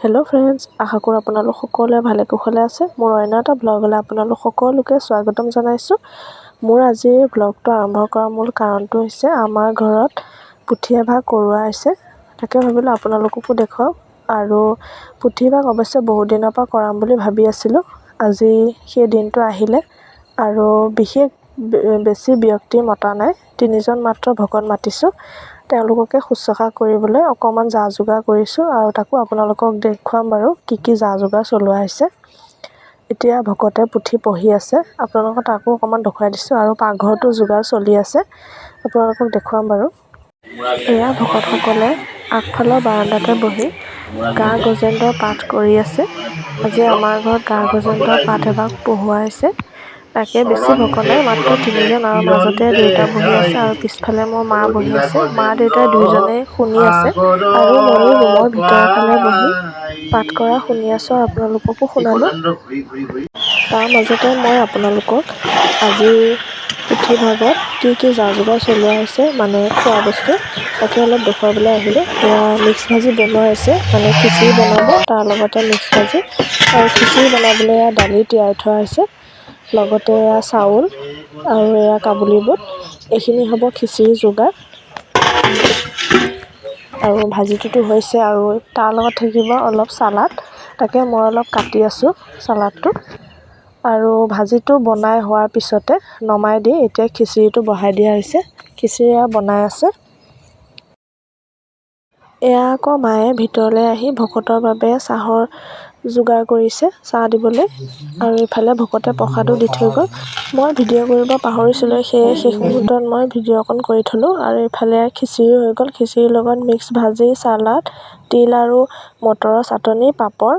Hello' friends, আশা কৰোঁ আপোনালোক সকলোৱে ভালে কুশলে আছে। মোৰ অন্য এটা ব্লগলৈ আপোনালোক সকলোকে স্বাগতম জনাইছোঁ। মোৰ আজিৰ ব্লগটো আৰম্ভ কৰাৰ মূল কাৰণটো হৈছে আমাৰ ঘৰত পুঠি এভাগ কৰোৱা হৈছে। তাকে ভাবিলোঁ আপোনালোককো দেখুৱাওক। আৰু পুঠি ভাগ অৱশ্যে বহুত দিনৰ পৰা কৰাম বুলি ভাবি আছিলোঁ। আজি সেই দিনটো আহিলে আৰু বিশেষ বেছি ব্যক্তি মতা নাই, 3জন মাত্ৰ ভকত মাতিছোঁ। তেওঁলোককে শুশ্ৰূষা কৰিবলৈ অকণমান যা যোগাৰ কৰিছোঁ আৰু তাকো আপোনালোকক দেখুৱাম বাৰু কি যা যোগাৰ চলোৱা হৈছে। এতিয়া ভকতে পুথি পঢ়ি আছে, আপোনালোকক তাকো অকণমান দেখুৱাই দিছোঁ আৰু পাকঘৰটো যোগাৰ চলি আছে, আপোনালোকক দেখুৱাম বাৰু। এয়া ভকতসকলে আগফালৰ বাৰাণ্ডাতে বহি গা গজেন্দ্ৰৰ পাঠ কৰি আছে। আজি আমাৰ ঘৰত গা গজেন্দ্ৰৰ পাঠ এভাগ পঢ়োৱা হৈছে। তাকে বেছি ভকত নাই, মাত্ৰ 3জন আৰু মাজতে দেউতা বহি আছে আৰু পিছফালে মোৰ মা বহি আছে। মা দেউতাই দুয়োজনেই শুনি আছে আৰু ময়ো ৰুমৰ ভিতৰৰ ফালে বহি পাঠ কৰা শুনি আছোঁ আৰু আপোনালোককো শুনালোঁ। তাৰ মাজতে মই আপোনালোকক আজি পুথিভাগত কি যা যোগাৰ চলোৱা হৈছে, মানে খোৱা বস্তু, তাকে অলপ দেখুৱাবলৈ আহিলোঁ। এয়া মিক্স ভাজি বনোৱা হৈছে, মানে খিচিৰি বনাব, তাৰ লগতে মিক্স ভাজি আৰু খিচিৰি বনাবলৈ এয়া দালি তিয়াই থোৱা হৈছে, লগতে এয়া চাউল আৰু এয়া কাবুলী বুট, এইখিনি হ'ব খিচিৰি যোগাৰ। আৰু ভাজিটোতো হৈছে আৰু তাৰ লগত থাকিব অলপ চালাড, তাকে মই অলপ কাটি আছোঁ চালাডটো। আৰু ভাজিটো বনাই হোৱাৰ পিছতে নমাই দি এতিয়া খিচিৰিটো বহাই দিয়া হৈছে। খিচিৰি বনাই আছে। এয়া আকৌ মায়ে ভিতৰলৈ আহি ভকতৰ বাবে চাহৰ যোগাৰ কৰিছে, চাহ দিবলৈ। আৰু ইফালে ভকতে প্ৰসাদো দি থৈ গ'ল। মই ভিডিঅ' কৰিব পাহৰিছিলোঁ, সেয়ে শেষ মুহূৰ্তত মই ভিডিঅ' অকণ কৰি থ'লোঁ। আৰু ইফালে খিচিৰি হৈ গ'ল, খিচিৰিৰ লগত মিক্স ভাজি, চালাড, তিল আৰু মটৰৰ চাটনি, পাপৰ